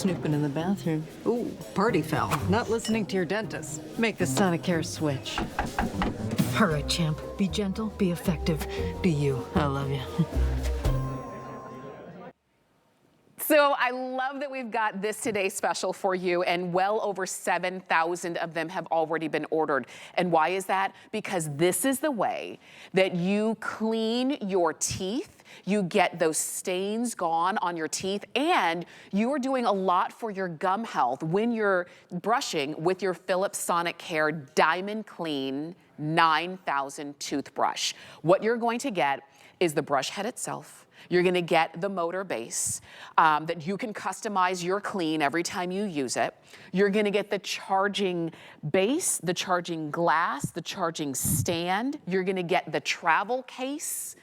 Snooping in the bathroom. Ooh, party foul. Not listening to your dentist. Make the Sonicare switch. All right, champ. Be gentle, be effective, be you. I love you. So I love that we've got this today special for you, and well over 7,000 of them have already been ordered. And why is that? Because this is the way that you clean your teeth. You get those stains gone on your teeth, and you are doing a lot for your gum health when you're brushing with your Philips Sonicare DiamondClean 9000 toothbrush. What you're going to get is the brush head itself. You're gonna get the motor base that you can customize your clean every time you use it. You're gonna get the charging base, the charging glass, the charging stand. You're gonna get the travel case,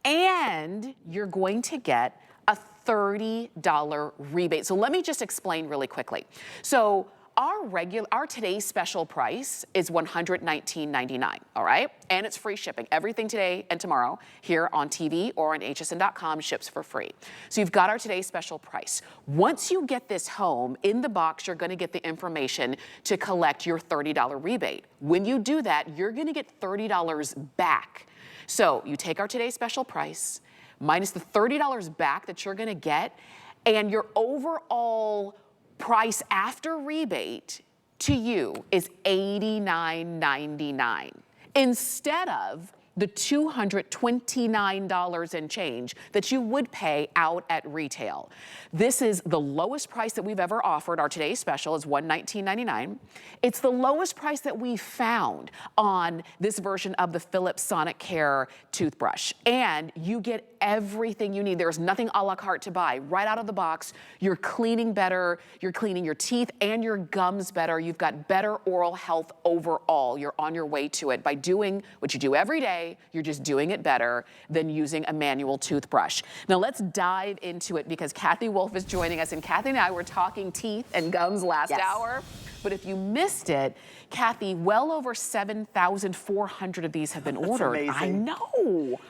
and you're going to get a $30 rebate. So let me just explain really quickly. So our today's special price is $119.99, all right? And it's free shipping. Everything today and tomorrow here on TV or on hsn.com ships for free. So you've got our today's special price. Once you get this home, in the box, you're gonna get the information to collect your $30 rebate. When you do that, you're gonna get $30 back. So you take our today's special price, minus the $30 back that you're gonna get, and your overall price after rebate to you is $89.99 instead of the $229 and change that you would pay out at retail. This is the lowest price that we've ever offered. Our today's special is $119.99. It's the lowest price that we found on this version of the Philips Sonicare toothbrush. And you get everything you need. There's nothing a la carte to buy. Right out of the box, you're cleaning better, you're cleaning your teeth and your gums better. You've got better oral health overall. You're on your way to it by doing what you do every day. You're just doing it better than using a manual toothbrush. Now let's dive into it because Kathy Wolf is joining us, and Kathy and I were talking teeth and gums last hour. But if you missed it, Kathy, well over 7,400 of these have been ordered. Amazing. I know.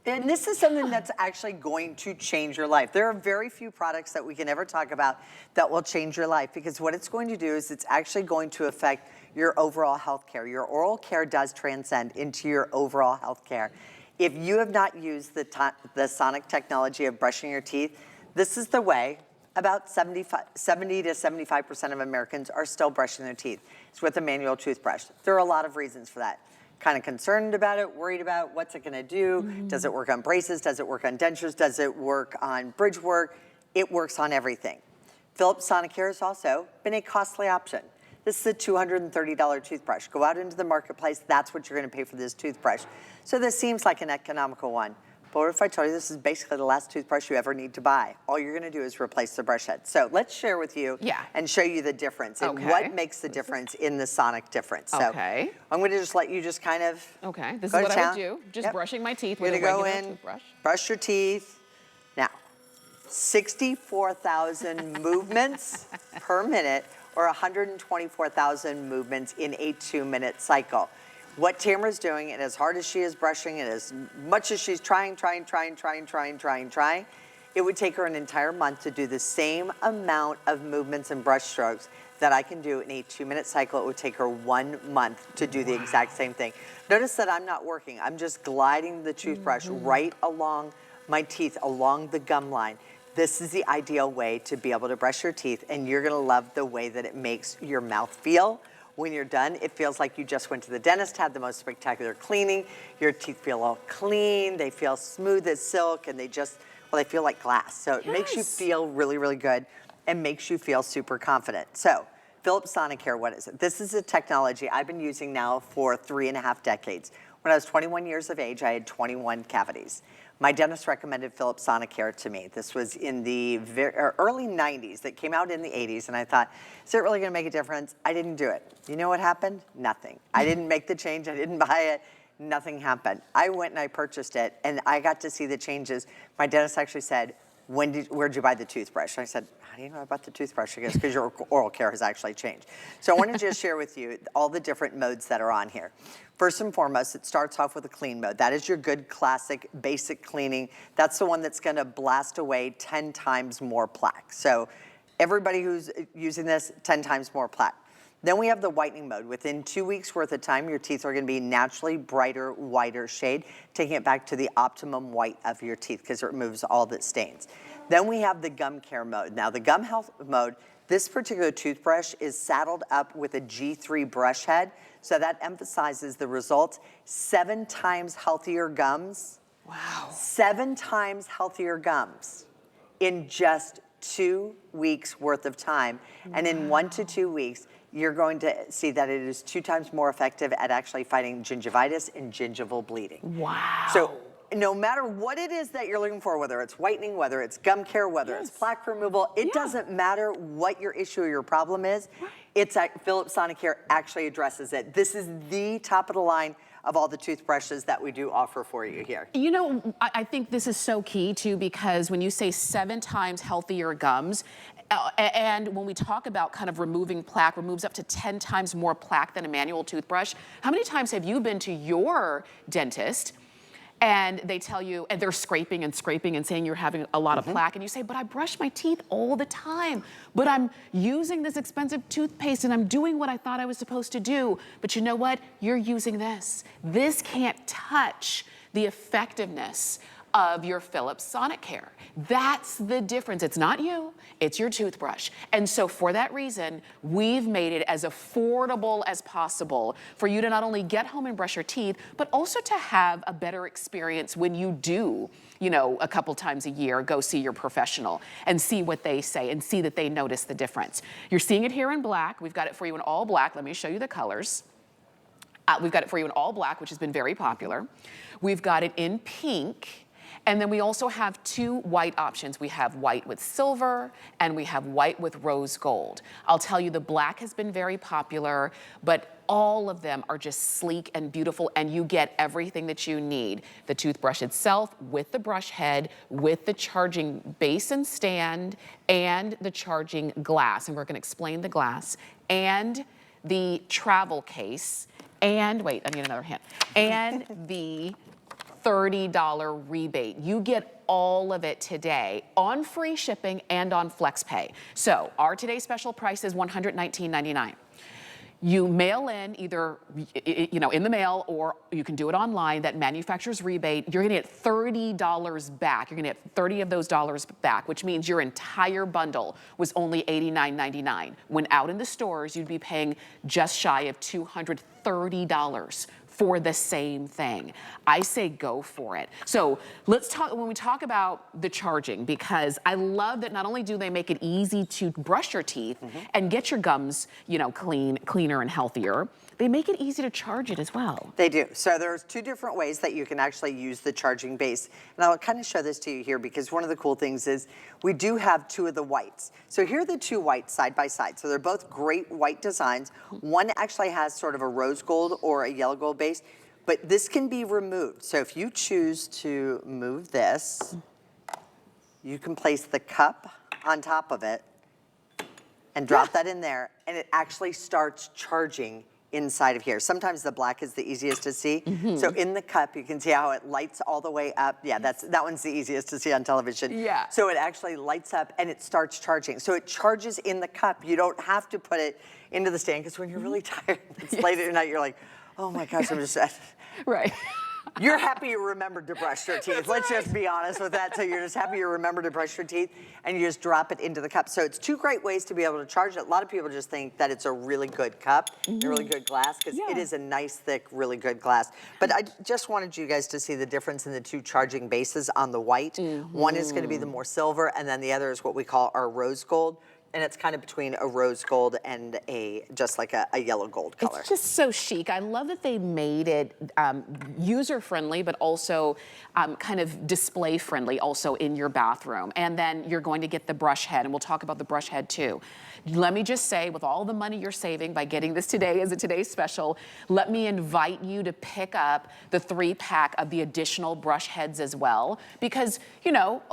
And this is something that's actually going to change your life. There are very few products that we can ever talk about that will change your life, because what it's going to do is it's actually going to affect your overall health care. Your oral care does transcend into your overall health care. If you have not used the sonic technology of brushing your teeth, this is the way. About 70 to 75% of Americans are still brushing their teeth. It's with a manual toothbrush. There are a lot of reasons for that. Kind of concerned about it, worried about what's it gonna do? Does it work on braces? Does it work on dentures? Does it work on bridge work? It works on everything. Philips Sonicare has also been a costly option. This is a $230 toothbrush. Go out into the marketplace, that's what you're gonna pay for this toothbrush. So this seems like an economical one. But what if I told you this is basically the last toothbrush you ever need to buy? All you're gonna do is replace the brush head. So let's share with you and show you the difference and what makes the difference in the sonic difference. So I'm gonna just let you just kind of this is what I would do. Just brushing my teeth with a regular toothbrush. Brush your teeth. Now, 64,000 movements per minute, or 124,000 movements in a 2-minute cycle. What Tamara's doing, and as hard as she is brushing, and as much as she's trying, it would take her an entire month to do the same amount of movements and brush strokes that I can do in a 2-minute cycle. It would take her 1 month to do the exact same thing. Notice that I'm not working. I'm just gliding the toothbrush right along my teeth, along the gum line. This is the ideal way to be able to brush your teeth, and you're gonna love the way that it makes your mouth feel. When you're done, it feels like you just went to the dentist, had the most spectacular cleaning. Your teeth feel all clean, they feel smooth as silk, and they just, well, they feel like glass. So it makes you feel really, really good and makes you feel super confident. So Philips Sonicare, what is it? This is a technology I've been using now for 3.5 decades. When I was 21 years of age, I had 21 cavities. My dentist recommended Philips Sonicare to me. This was in the early 90s. That came out in the 80s, and I thought, is it really gonna make a difference? I didn't do it. You know what happened? Nothing. I didn't make the change, I didn't buy it, nothing happened. I went and I purchased it, and I got to see the changes. My dentist actually said, where'd you buy the toothbrush? I said, how do you know I bought the toothbrush? I guess because your oral care has actually changed. So I want to just share with you all the different modes that are on here. First and foremost, it starts off with a clean mode. That is your good, classic, basic cleaning. That's the one that's gonna blast away 10 times more plaque. So Everybody who's using this, 10 times more plaque. Then we have the whitening mode. Within 2 weeks worth of time, your teeth are gonna be naturally brighter, whiter shade, taking it back to the optimum white of your teeth because it removes all the stains. Then we have the gum care mode. Now the gum health mode, this particular toothbrush is saddled up with a G3 brush head, so that emphasizes the results. 7 times healthier gums. Wow. 7 times healthier gums in just 2 weeks worth of time. And in 1 to 2 weeks, you're going to see that it is 2 times more effective at actually fighting gingivitis and gingival bleeding. Wow. So no matter what it is that you're looking for, whether it's whitening, whether it's gum care, whether it's plaque removal, it doesn't matter what your issue or your problem is. It's Philips Sonicare actually addresses it. This is the top of the line of all the toothbrushes that we do offer for you here. You know, I think this is so key too, because when you say 7 times healthier gums, and when we talk about kind of removing plaque, removes up to 10 times more plaque than a manual toothbrush. How many times have you been to your dentist and they tell you, and they're scraping and saying you're having a lot of plaque, and you say, but I brush my teeth all the time, but I'm using this expensive toothpaste and I'm doing what I thought I was supposed to do. But you know what? You're using this. This can't touch the effectiveness of your Philips Sonicare. That's the difference. It's not you, it's your toothbrush. And so for that reason, we've made it as affordable as possible for you to not only get home and brush your teeth, but also to have a better experience when you do, you know, a couple times a year, go see your professional and see what they say and see that they notice the difference. You're seeing it here in black. We've got it for you in all black. Let me show you the colors. We've got it for you in all black, which has been very popular. We've got it in pink. And then we also have 2 white options. We have white with silver and we have white with rose gold. I'll tell you, the black has been very popular, but all of them are just sleek and beautiful, and you get everything that you need. The toothbrush itself with the brush head, with the charging base and stand, and the charging glass. And we're gonna explain the glass, and the travel case, and wait, I need another hand, and the $30 rebate. You get all of it today on free shipping and on FlexPay. So our today's special price is $119.99. You mail in either, you know, in the mail, or you can do it online, that manufacturer's rebate. You're gonna get $30 back. You're gonna get 30 of those dollars back, which means your entire bundle was only $89.99. When out in the stores, you'd be paying just shy of $230 for the same thing. I say go for it. So let's talk, when we talk about the charging, because I love that not only do they make it easy to brush your teeth and get your gums, you know, cleaner and healthier, they make it easy to charge it as well. They do. So there's 2 different ways that you can actually use the charging base. And I'll kind of show this to you here, because one of the cool things is we do have 2 of the whites. So here are the 2 whites side by side. So they're both great white designs. One actually has sort of a rose gold or a yellow gold base, but this can be removed. So if you choose to move this, you can place the cup on top of it and drop that in there, and it actually starts charging inside of here. Sometimes the black is the easiest to see. So in the cup, you can see how it lights all the way up. Yeah, that one's the easiest to see on television. Yeah. So it actually lights up and it starts charging. So it charges in the cup. You don't have to put it into the stand, because when you're really tired, it's late at night, you're like, oh my gosh, I'm just... Right. You're happy you remembered to brush your teeth. Let's just be honest with that. So you're just happy you remembered to brush your teeth, and you just drop it into the cup. So it's 2 great ways to be able to charge it. A lot of people just think that it's a really good cup, a really good glass, because it is a nice, thick, really good glass. But I just wanted you guys to see the difference in the 2 charging bases on the white. One is going to be the more silver, and then the other is what we call our rose gold. And it's kind of between a rose gold and just like a yellow gold color. It's just so chic. I love that they made it user-friendly, but also kind of display-friendly also in your bathroom. And then you're going to get the brush head, and we'll talk about the brush head too. Let me just say, with all the money you're saving by getting this today as a today's special, let me invite you to pick up the 3-pack of the additional brush heads as well. Because, you know,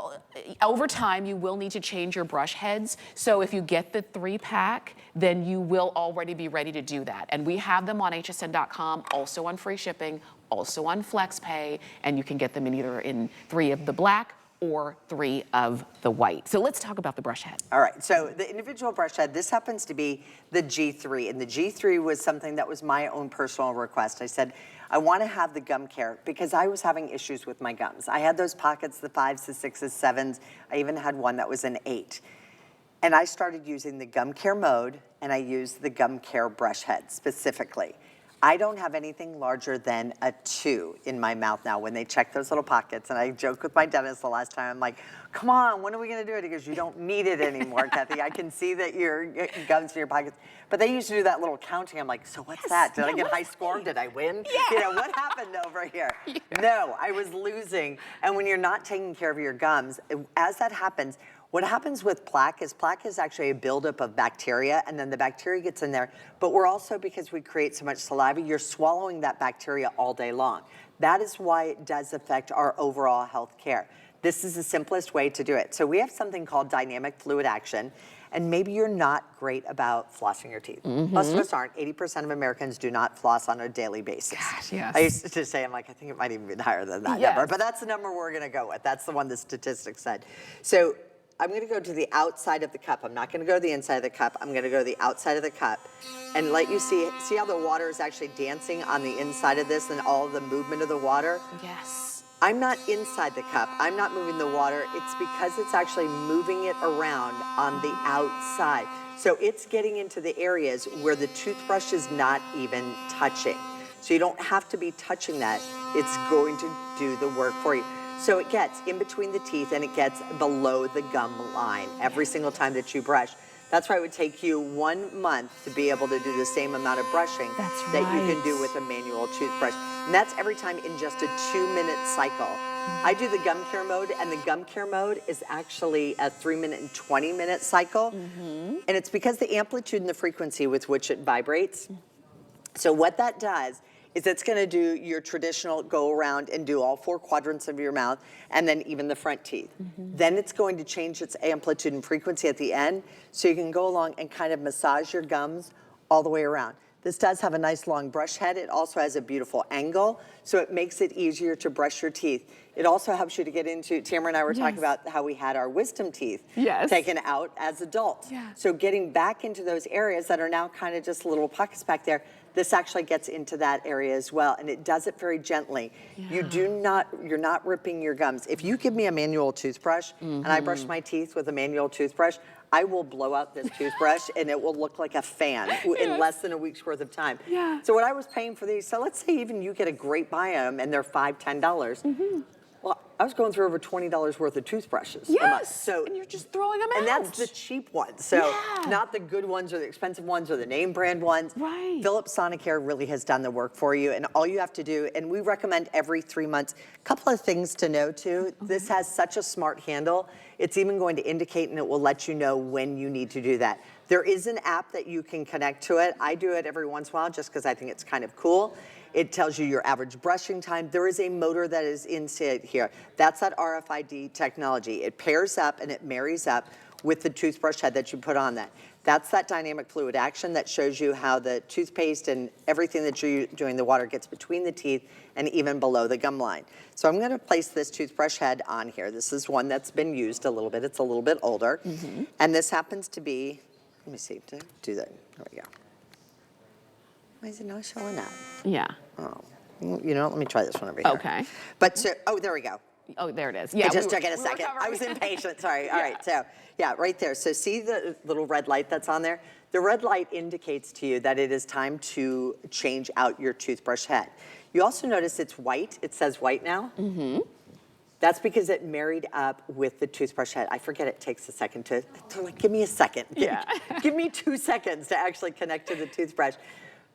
over time, you will need to change your brush heads. So if you get the 3-pack, then you will already be ready to do that. And we have them on hsn.com, also on free shipping, also on FlexPay, and you can get them in either in 3 of the black or 3 of the white. So let's talk about the brush head. All right, so the individual brush head, this happens to be the G3, and the G3 was something that was my own personal request. I said, I want to have the gum care because I was having issues with my gums. I had those pockets, the 5s, the 6s, 7s. I even had one that was an 8. And I started using the gum care mode, and I used the gum care brush head specifically. I don't have anything larger than a 2 in my mouth now when they check those little pockets. And I joked with my dentist the last time, I'm like, come on, when are we gonna do it? He goes, you don't need it anymore, Kathy. I can see that your gums in your pockets. But they used to do that little counting. I'm like, so what's that? Did I get high score? Did I win? Yeah. You know, what happened over here? Yeah. No, I was losing. And when you're not taking care of your gums, as that happens, what happens with plaque is actually a buildup of bacteria, and then the bacteria gets in there. But we're also, because we create so much saliva, you're swallowing that bacteria all day long. That is why it does affect our overall health care. This is the simplest way to do it. So we have something called dynamic fluid action, and maybe you're not great about flossing your teeth. Most of us aren't. 80% of Americans do not floss on a daily basis. Gosh, yes. I used to say, I'm like, I think it might even be higher than that number, but that's the number we're gonna go with. That's the one the statistics said. So I'm gonna go to the outside of the cup. I'm not gonna go to the inside of the cup. I'm gonna go to the outside of the cup and let you see how the water is actually dancing on the inside of this and all of the movement of the water? Yes. I'm not inside the cup. I'm not moving the water. It's because it's actually moving it around on the outside. So it's getting into the areas where the toothbrush is not even touching. So you don't have to be touching that. It's going to do the work for you. So it gets in between the teeth and it gets below the gum line every single time that you brush. That's why it would take you 1 month to be able to do the same amount of brushing that you can do with a manual toothbrush. And that's every time in just a 2-minute cycle. I do the gum care mode, and the gum care mode is actually a 3-minute and 20-minute cycle. And it's because the amplitude and the frequency with which it vibrates. So what that does is it's gonna do your traditional go around and do all 4 quadrants of your mouth and then even the front teeth. Then it's going to change its amplitude and frequency at the end so you can go along and kind of massage your gums all the way around. This does have a nice long brush head. It also has a beautiful angle, so it makes it easier to brush your teeth. It also helps you to get into, Tamara and I were talking about how we had our wisdom teeth taken out as adults. So getting back into those areas that are now kind of just little pockets back there, this actually gets into that area as well, and it does it very gently. You're not ripping your gums. If you give me a manual toothbrush and I brush my teeth with a manual toothbrush, I will blow out this toothbrush and it will look like a fan in less than a week's worth of time. So what I was paying for these, so let's say even you get a great buy on them and they're $5, $10. Well, I was going through over $20 worth of toothbrushes a month. So, and you're just throwing them out. And that's the cheap ones. So not the good ones or the expensive ones or the name brand ones. Philips Sonicare really has done the work for you. And all you have to do, and we recommend every 3 months, a couple of things to know too. This has such a smart handle. It's even going to indicate and it will let you know when you need to do that. There is an app that you can connect to it. I do it every once in a while just because I think it's kind of cool. It tells you your average brushing time. There is a motor that is inside here. That's that RFID technology. It pairs up and it marries up with the toothbrush head that you put on that. That's that dynamic fluid action that shows you how the toothpaste and everything that you're doing, the water gets between the teeth and even below the gum line. So I'm gonna place this toothbrush head on here. This is one that's been used a little bit. It's a little bit older. And this happens to be, let me see, do that, there we go. Why is it not showing up? Oh, you know what? Let me try this one over here. Okay. But so, oh, there we go. Oh, there it is. It just took it a second. I was impatient, sorry. All right, so, yeah, right there. So see the little red light that's on there? The red light indicates to you that it is time to change out your toothbrush head. You also notice it's white. It says white now. That's because it married up with the toothbrush head. I forget it takes a second to like, give me a second. Give me 2 seconds to actually connect to the toothbrush.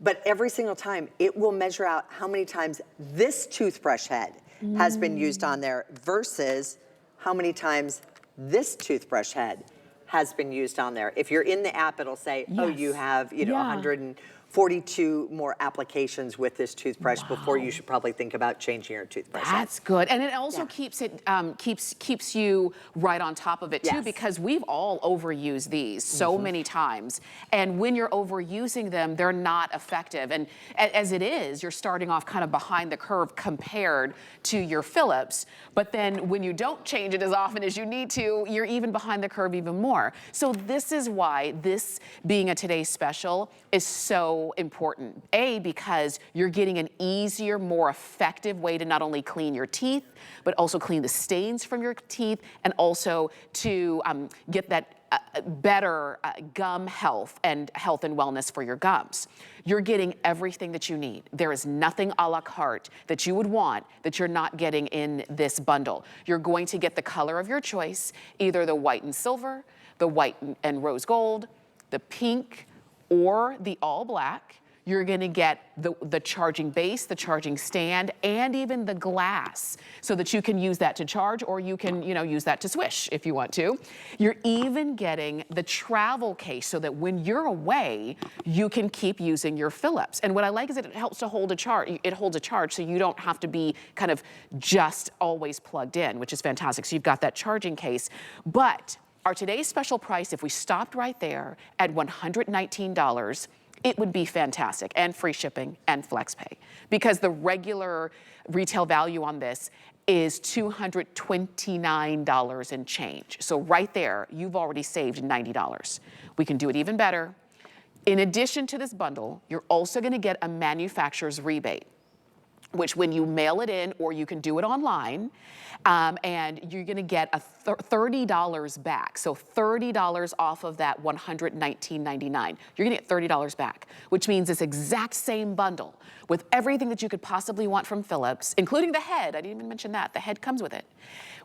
But every single time, it will measure out how many times this toothbrush head has been used on there versus how many times this toothbrush head has been used on there. If you're in the app, it'll say, oh, you have, 100 and 42 more applications with this toothbrush before you should probably think about changing your toothbrush. That's good, and it also keeps it keeps you right on top of it too, because we've all overused these so many times, and when you're overusing them, they're not effective. And as it is, you're starting off kind of behind the curve compared to your Philips. But then when you don't change it as often as you need to, you're even behind the curve even more. So this is why this being a today's special is so important. A, because you're getting an easier, more effective way to not only clean your teeth, but also clean the stains from your teeth, and also to get that better gum health and wellness for your gums. You're getting everything that you need. There is nothing a la carte that you would want that you're not getting in this bundle. You're going to get the color of your choice, either the white and silver, the white and rose gold, the pink, or the all black. You're gonna get the charging base, the charging stand, and even the glass, so that you can use that to charge, or you can, use that to swish if you want to. You're even getting the travel case, so that when you're away, you can keep using your Philips. And what I like is that it helps to hold a charge. It holds a charge, so you don't have to be kind of just always plugged in, which is fantastic. So you've got that charging case. But our today's special price, if we stopped right there at $119, it would be fantastic, and free shipping and FlexPay, because the regular retail value on this is $229 and change. So right there, you've already saved $90. We can do it even better. In addition to this bundle, you're also gonna get a manufacturer's rebate, which when you mail it in, or you can do it online, and you're gonna get a $30 back. So $30 off of that $119.99. You're gonna get $30 back, which means this exact same bundle with everything that you could possibly want from Philips, including the head, I didn't even mention that, the head comes with it,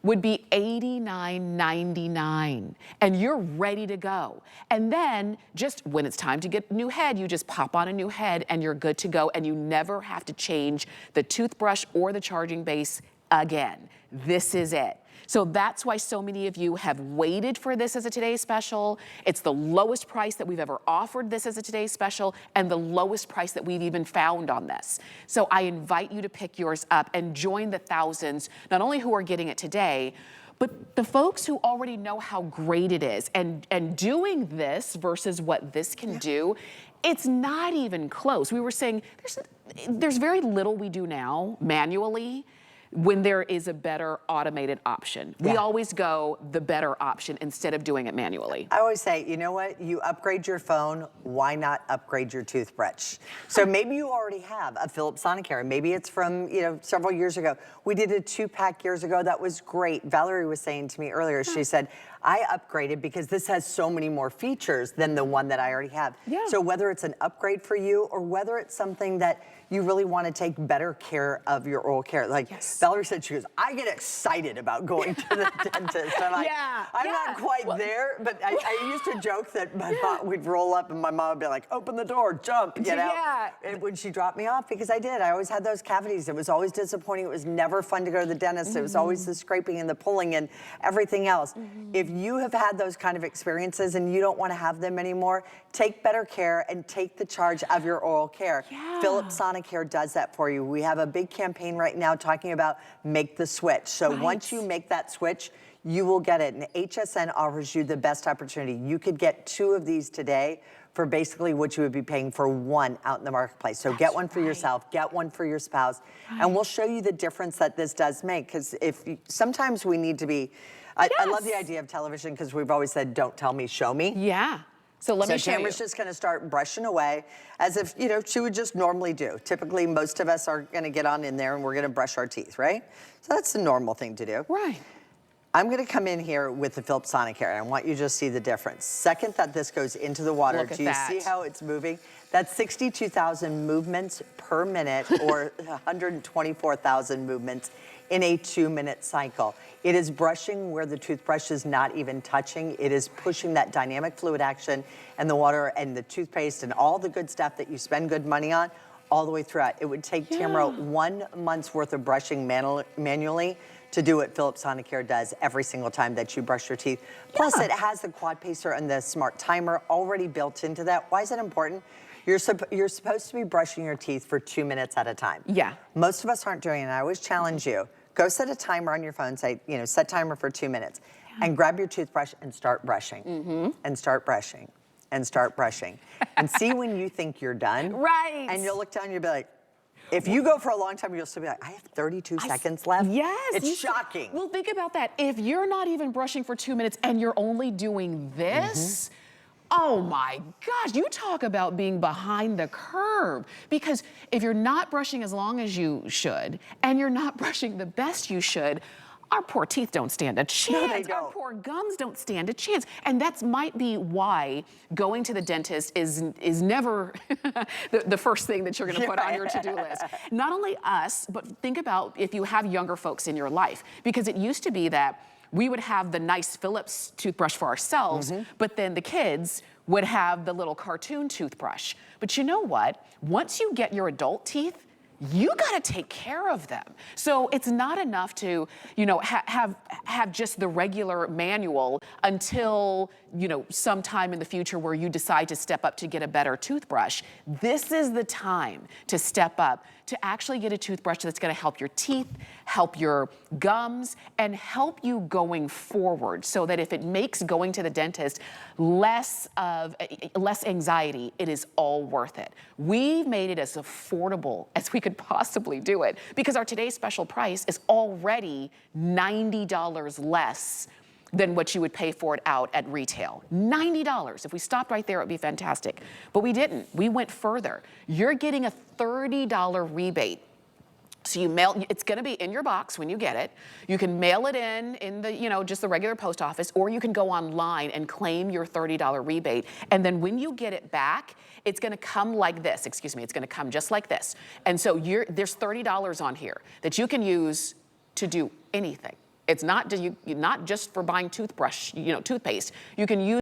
would be $89.99, and you're ready to go. And then just when it's time to get a new head, you just pop on a new head and you're good to go, and you never have to change the toothbrush or the charging base again. This is it. So that's why so many of you have waited for this as a today's special. It's the lowest price that we've ever offered this as a today's special, and the lowest price that we've even found on this. So I invite you to pick yours up and join the thousands, not only who are getting it today, but the folks who already know how great it is. And doing this versus what this can do, it's not even close. We were saying there's very little we do now manually when there is a better automated option. We always go the better option instead of doing it manually. I always say, you know what? You upgrade your phone, why not upgrade your toothbrush? So maybe you already have a Philips Sonicare. Maybe it's from, several years ago. We did a 2-pack years ago. That was great. Valerie was saying to me earlier, she said, I upgraded because this has so many more features than the one that I already have. Yeah. So whether it's an upgrade for you, or whether it's something that you really want to take better care of your oral care. Like Valerie said, she goes, I get excited about going to the dentist. I'm like, I'm not quite there, but I used to joke that my mom, we'd roll up and my mom would be like, open the door, jump, And when she dropped me off, because I did, I always had those cavities. It was always disappointing. It was never fun to go to the dentist. It was always the scraping and the pulling and everything else. If you have had those kind of experiences and you don't want to have them anymore, take better care and take the charge of your oral care. Philips Sonicare does that for you. We have a big campaign right now talking about make the switch. So once you make that switch, you will get it. And HSN offers you the best opportunity. You could get 2 of these today for basically what you would be paying for 1 out in the marketplace. So get one for yourself, get one for your spouse, and we'll show you the difference that this does make. Because sometimes we need to be, I love the idea of television, because we've always said, don't tell me, show me. So let me show you. Tamara's just gonna start brushing away as if, she would just normally do. Typically, most of us are gonna get on in there and we're gonna brush our teeth, right? So that's the normal thing to do. I'm gonna come in here with the Philips Sonicare, and I want you to just see the difference. Second that this goes into the water, do you see how it's moving? That's 62,000 movements per minute, or 124,000 movements in a 2-minute cycle. It is brushing where the toothbrush is not even touching. It is pushing that dynamic fluid action and the water and the toothpaste and all the good stuff that you spend good money on all the way throughout. It would take Tamara 1 month's worth of brushing manually to do what Philips Sonicare does every single time that you brush your teeth. Plus, it has the quad pacer and the smart timer already built into that. Why is that important? You're supposed to be brushing your teeth for 2 minutes at a time. Yeah. Most of us aren't doing it. I always challenge you. Go set a timer on your phone. Say, set timer for 2 minutes. And grab your toothbrush and start brushing. And start brushing. And start brushing. And see when you think you're done. Right. And you'll look down and you'll be like, if you go for a long time, you'll still be like, I have 32 seconds left. Yes. It's shocking. Well, think about that. If you're not even brushing for 2 minutes and you're only doing this, oh my gosh, you talk about being behind the curve. Because if you're not brushing as long as you should, and you're not brushing the best you should, our poor teeth don't stand a chance. No, they don't. Our poor gums don't stand a chance. And that might be why going to the dentist is never the first thing that you're gonna put on your to-do list. Not only us, but think about if you have younger folks in your life. Because it used to be that we would have the nice Philips toothbrush for ourselves, but then the kids would have the little cartoon toothbrush. But you know what? Once you get your adult teeth, you gotta take care of them. So it's not enough to, have just the regular manual until, sometime in the future where you decide to step up to get a better toothbrush. This is the time to step up to actually get a toothbrush that's gonna help your teeth, help your gums, and help you going forward so that if it makes going to the dentist less anxiety, it is all worth it. We've made it as affordable as we could possibly do it because our today's special price is already $90 less than what you would pay for it out at retail. $90. If we stopped right there, it would be fantastic. But we didn't. We went further. You're getting a $30 rebate. So you mail, it's gonna be in your box when you get it. You can mail it in the, just the regular post office, or you can go online and claim your $30 rebate. And then when you get it back, it's gonna come like this, it's gonna come just like this. And so there's $30 on here that you can use to do anything. It's not just for buying toothbrush, toothpaste. You can use